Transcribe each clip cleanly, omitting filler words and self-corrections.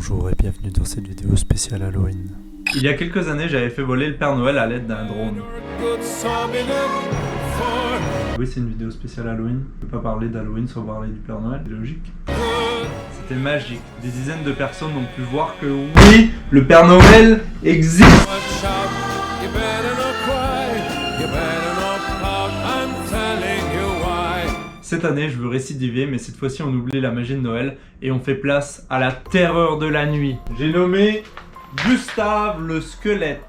Bonjour et bienvenue dans cette vidéo spéciale Halloween. Il y a quelques années, j'avais fait voler le Père Noël à l'aide d'un drone. Oui, c'est une vidéo spéciale Halloween. Je peux pas parler d'Halloween sans parler du Père Noël, c'est logique. C'était magique. Des dizaines de personnes ont pu voir que oui, le Père Noël existe. Cette année, je veux récidiver, mais cette fois-ci, on oublie la magie de Noël et on fait place à la terreur de la nuit. J'ai nommé Gustave le squelette.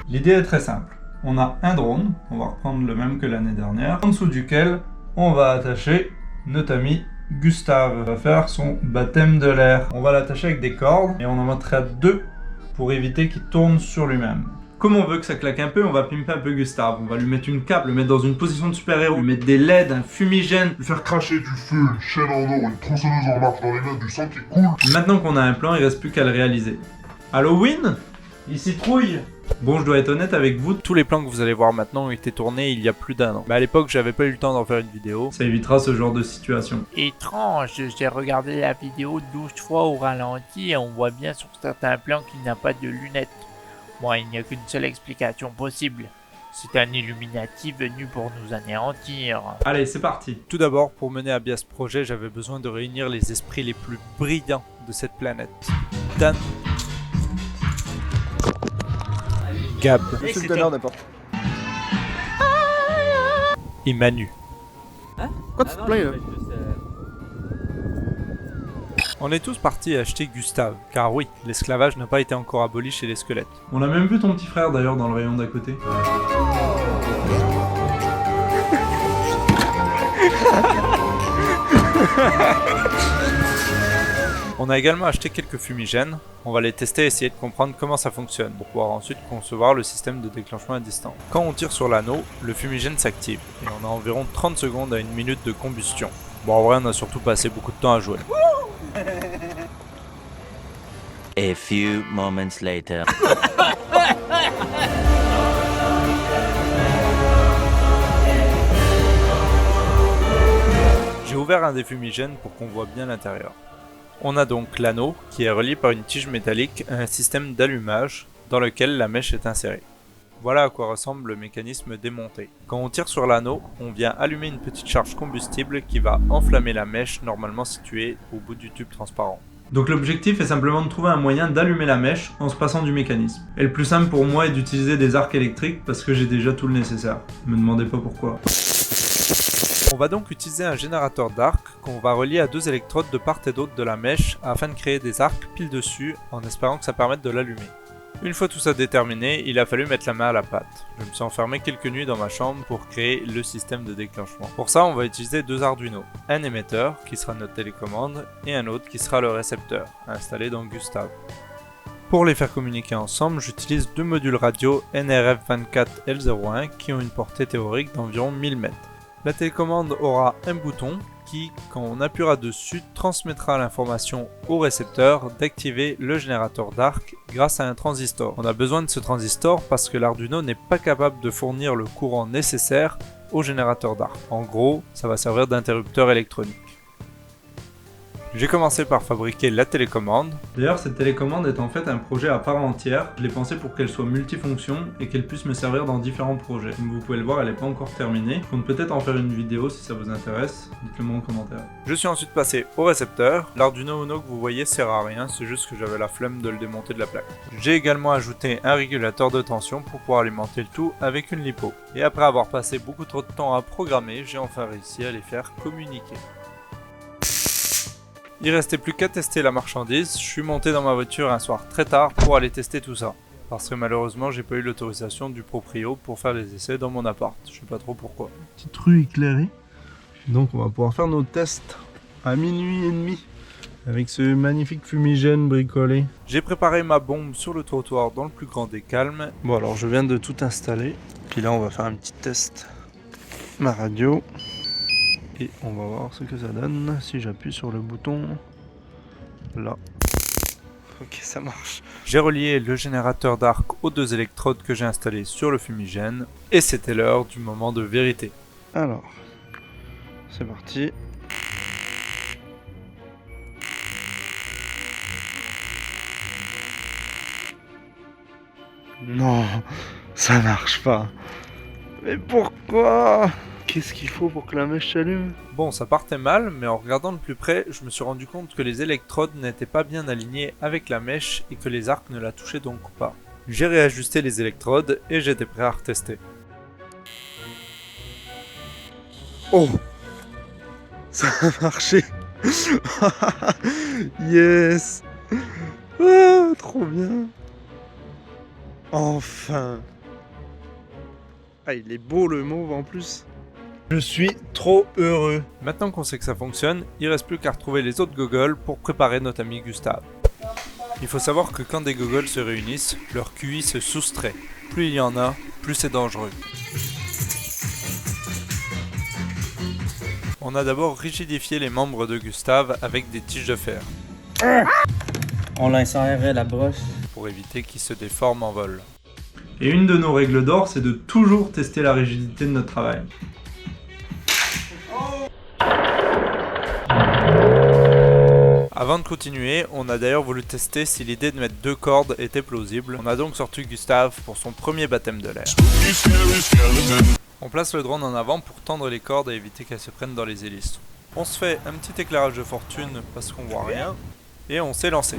L'idée est très simple. On a un drone, on va reprendre le même que l'année dernière, en dessous duquel on va attacher notre ami Gustave. Il va faire son baptême de l'air. On va l'attacher avec des cordes et on en mettra deux pour éviter qu'il tourne sur lui-même. Comme on veut que ça claque un peu, on va pimper un peu Gustave. On va lui mettre une cape, le mettre dans une position de super-héros, lui mettre des LED, un fumigène, lui faire cracher du feu, une chaîne en or, une tronçonneuse en marche dans les mains, du sang qui coule. Maintenant qu'on a un plan, il reste plus qu'à le réaliser. Halloween ? Il citrouille. Bon, je dois être honnête avec vous, Tous les plans que vous allez voir maintenant ont été tournés il y a plus d'1 an. Mais à l'époque, j'avais pas eu le temps d'en faire une vidéo. ça évitera ce genre de situation. Étrange, j'ai regardé la vidéo 12 fois au ralenti et on voit bien sur certains plans qu'il n'a pas de lunettes. Moi, il n'y a qu'une seule explication possible. C'est un Illuminati venu pour nous anéantir. Allez, c'est parti. Tout d'abord, pour mener à bien ce projet, j'avais besoin de réunir les esprits les plus brillants de cette planète. Dan, Gab et Manu. Quoi tu te plains là? On est tous partis acheter Gustave, car oui, l'esclavage n'a pas été encore aboli chez les squelettes. On a même vu ton petit frère d'ailleurs dans le rayon d'à côté. On a également acheté quelques fumigènes, on va les tester et essayer de comprendre comment ça fonctionne, pour pouvoir ensuite concevoir le système de déclenchement à distance. Quand on tire sur l'anneau, le fumigène s'active, et on a environ 30 secondes à 1 minute de combustion. Bon, en vrai, on a surtout passé beaucoup de temps à jouer. A few moments later. J'ai ouvert un des fumigènes pour qu'on voit bien l'intérieur. On a donc l'anneau qui est relié par une tige métallique à un système d'allumage dans lequel la mèche est insérée. Voilà à quoi ressemble le mécanisme démonté. Quand on tire sur l'anneau, on vient allumer une petite charge combustible qui va enflammer la mèche normalement située au bout du tube transparent. Donc l'objectif est simplement de trouver un moyen d'allumer la mèche en se passant du mécanisme. Et le plus simple pour moi est d'utiliser des arcs électriques parce que j'ai déjà tout le nécessaire. Me demandez pas pourquoi. On va donc utiliser un générateur d'arcs qu'on va relier à 2 électrodes de part et d'autre de la mèche afin de créer des arcs pile dessus en espérant que ça permette de l'allumer. Une fois tout ça déterminé, il a fallu mettre la main à la pâte. Je me suis enfermé quelques nuits dans ma chambre pour créer le système de déclenchement. Pour ça, on va utiliser 2 Arduino. Un émetteur, qui sera notre télécommande, et un autre qui sera le récepteur, installé dans Gustave. Pour les faire communiquer ensemble, j'utilise 2 modules radio NRF24L01 qui ont une portée théorique d'environ 1000 mètres. La télécommande aura un bouton qui, quand on appuiera dessus, transmettra l'information au récepteur d'activer le générateur d'arc grâce à un transistor. On a besoin de ce transistor parce que l'Arduino n'est pas capable de fournir le courant nécessaire au générateur d'arc. En gros, ça va servir d'interrupteur électronique. J'ai commencé par fabriquer la télécommande. D'ailleurs, cette télécommande est en fait un projet à part entière. Je l'ai pensé pour qu'elle soit multifonction et qu'elle puisse me servir dans différents projets. Comme vous pouvez le voir, elle n'est pas encore terminée. Je compte peut-être en faire une vidéo si ça vous intéresse. Dites-le moi en commentaire. Je suis ensuite passé au récepteur. L'Arduino Uno que vous voyez sert à rien, c'est juste que j'avais la flemme de le démonter de la plaque. J'ai également ajouté un régulateur de tension pour pouvoir alimenter le tout avec une lipo. Et après avoir passé beaucoup trop de temps à programmer, j'ai enfin réussi à les faire communiquer. Il restait plus qu'à tester la marchandise, je suis monté dans ma voiture un soir très tard pour aller tester tout ça. Parce que malheureusement j'ai pas eu l'autorisation du proprio pour faire les essais dans mon appart, je sais pas trop pourquoi. Petite rue éclairée. Donc on va pouvoir faire nos tests à minuit et demi avec ce magnifique fumigène bricolé. J'ai préparé ma bombe sur le trottoir dans le plus grand des calmes. Bon alors je viens de tout installer. Puis là on va faire un petit test. Ma radio. Et on va voir ce que ça donne si j'appuie sur le bouton là. Ok, ça marche. J'ai relié le générateur d'arc aux 2 électrodes que j'ai installées sur le fumigène. Et c'était l'heure du moment de vérité. Alors, c'est parti. Non, ça marche pas. Mais pourquoi? Qu'est-ce qu'il faut pour que la mèche s'allume? Bon, ça partait mal, mais en regardant de plus près, je me suis rendu compte que les électrodes n'étaient pas bien alignées avec la mèche et que les arcs ne la touchaient donc pas. J'ai réajusté les électrodes et j'étais prêt à retester. Oh! Ça a marché! Yes! Ah, trop bien! Enfin! Ah, il est beau le mauve en plus! Je suis trop heureux! Maintenant qu'on sait que ça fonctionne, il reste plus qu'à retrouver les autres gogoles pour préparer notre ami Gustave. Il faut savoir que quand des gogoles se réunissent, leur QI se soustrait. Plus il y en a, plus c'est dangereux. On a d'abord rigidifié les membres de Gustave avec des tiges de fer, On l'insérerait la broche. pour éviter qu'ils se déforment en vol. Et une de nos règles d'or, c'est de toujours tester la rigidité de notre travail. Avant de continuer, on a d'ailleurs voulu tester si l'idée de mettre 2 cordes était plausible. On a donc sorti Gustave pour son premier baptême de l'air. On place le drone en avant pour tendre les cordes et éviter qu'elles se prennent dans les hélices. On se fait un petit éclairage de fortune parce qu'on voit rien, et on s'est lancé.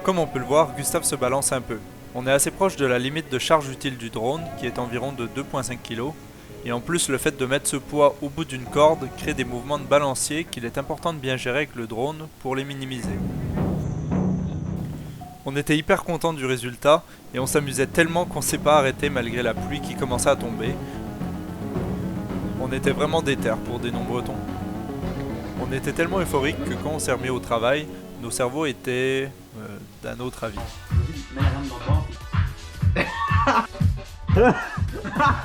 Comme on peut le voir, Gustave se balance un peu. On est assez proche de la limite de charge utile du drone, qui est environ de 2,5 kg, et en plus le fait de mettre ce poids au bout d'une corde crée des mouvements de balancier qu'il est important de bien gérer avec le drone pour les minimiser. On était hyper content du résultat, et on s'amusait tellement qu'on s'est pas arrêté malgré la pluie qui commençait à tomber. On était vraiment déter pour des nombres bretons. On était tellement euphorique que quand on s'est remis au travail, nos cerveaux étaient d'un autre avis.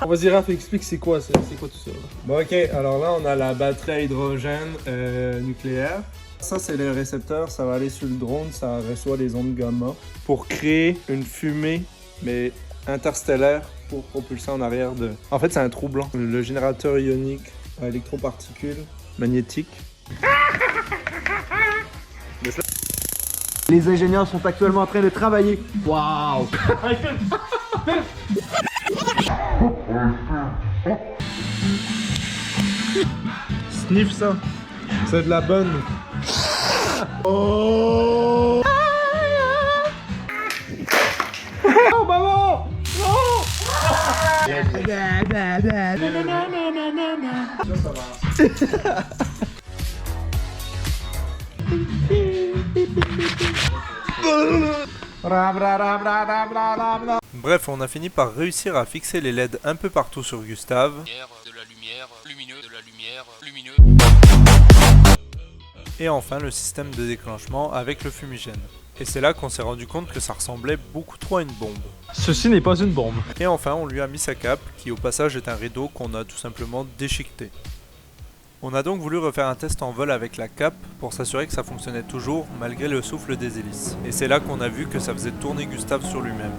Vas-y Raph, explique c'est quoi tout ça. Bon ok, alors là on a la batterie à hydrogène nucléaire. Ça c'est les récepteurs, ça va aller sur le drone, ça reçoit les ondes gamma pour créer une fumée mais interstellaire pour propulser en arrière de... En fait c'est un trou blanc. Le générateur ionique à électroparticules magnétiques. Les ingénieurs sont actuellement en train de travailler. Waouh! Sniff ça, c'est de la bonne. Oh! Oh maman! Non! Bref, on a fini par réussir à fixer les LED un peu partout sur Gustave. Et enfin le système de déclenchement avec le fumigène. Et c'est là qu'on s'est rendu compte que ça ressemblait beaucoup trop à une bombe. Ceci n'est pas une bombe. Et enfin on lui a mis sa cape, qui au passage est un rideau qu'on a tout simplement déchiqueté. On a donc voulu refaire un test en vol avec la cape pour s'assurer que ça fonctionnait toujours malgré le souffle des hélices. Et c'est là qu'on a vu que ça faisait tourner Gustave sur lui-même.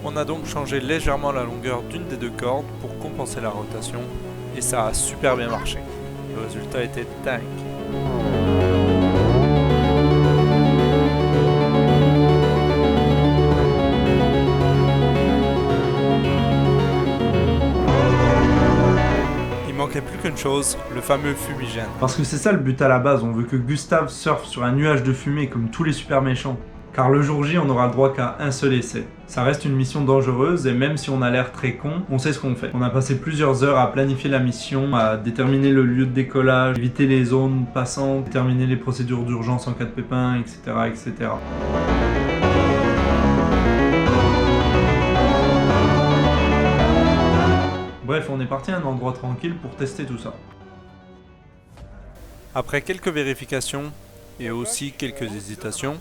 On a donc changé légèrement la longueur d'une des 2 cordes pour compenser la rotation et ça a super bien marché. Le résultat était dingue. Il manquait plus qu'une chose, le fameux fumigène. Parce que c'est ça le but à la base, on veut que Gustave surfe sur un nuage de fumée comme tous les super méchants. Car le jour J, on n'aura le droit qu'à un seul essai. Ça reste une mission dangereuse et même si on a l'air très con, on sait ce qu'on fait. On a passé plusieurs heures à planifier la mission, à déterminer le lieu de décollage, éviter les zones passantes, déterminer les procédures d'urgence en cas de pépin, etc. etc. Bref, on est parti à un endroit tranquille pour tester tout ça. Après quelques vérifications, et aussi quelques hésitations.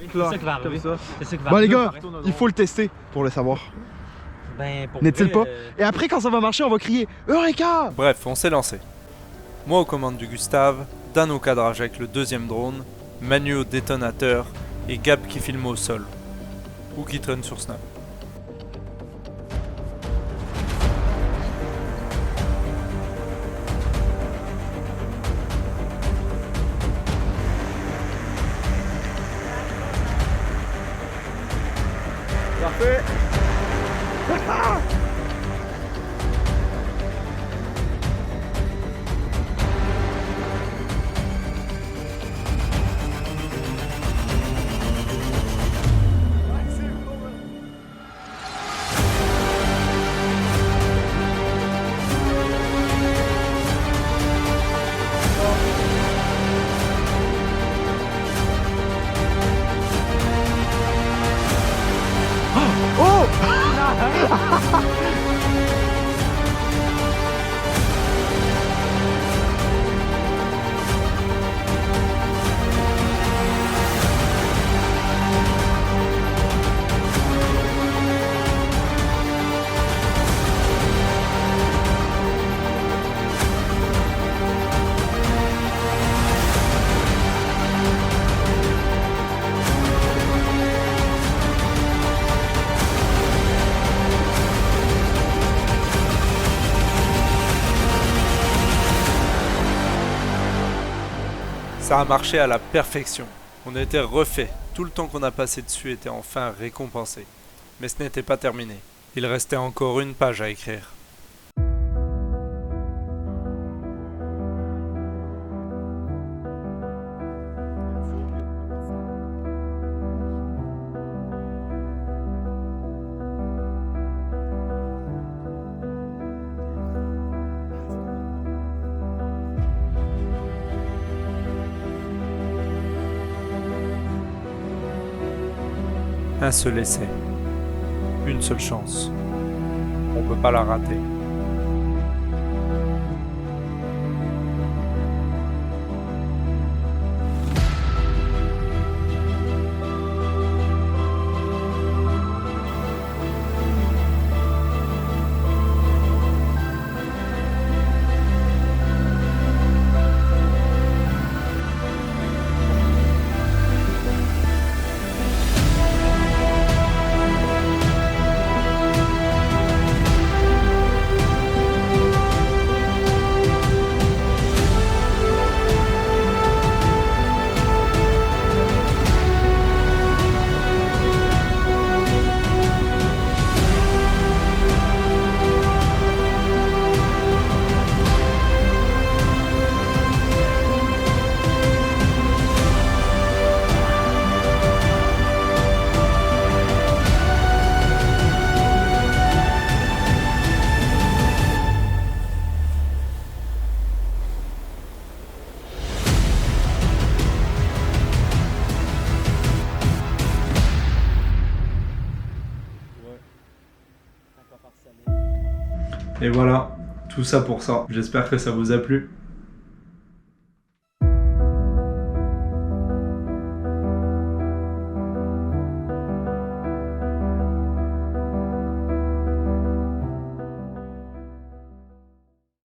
Bon les gars, il faut le tester pour le savoir. N'est-il pas? Et après quand ça va marcher, on va crier Eureka! Bref, on s'est lancé. Moi aux commandes du Gustave, Dan au cadrage avec le deuxième drone, Manu au détonateur et Gab qui filme au sol. Ou qui traîne sur Snap. Parfait! Ça a marché à la perfection. On a été refait. Tout le temps qu'on a passé dessus était enfin récompensé. Mais ce n'était pas terminé. Il restait encore une page à écrire. Un seul essai. Une seule chance. On peut pas la rater. Et voilà, tout ça pour ça. J'espère que ça vous a plu.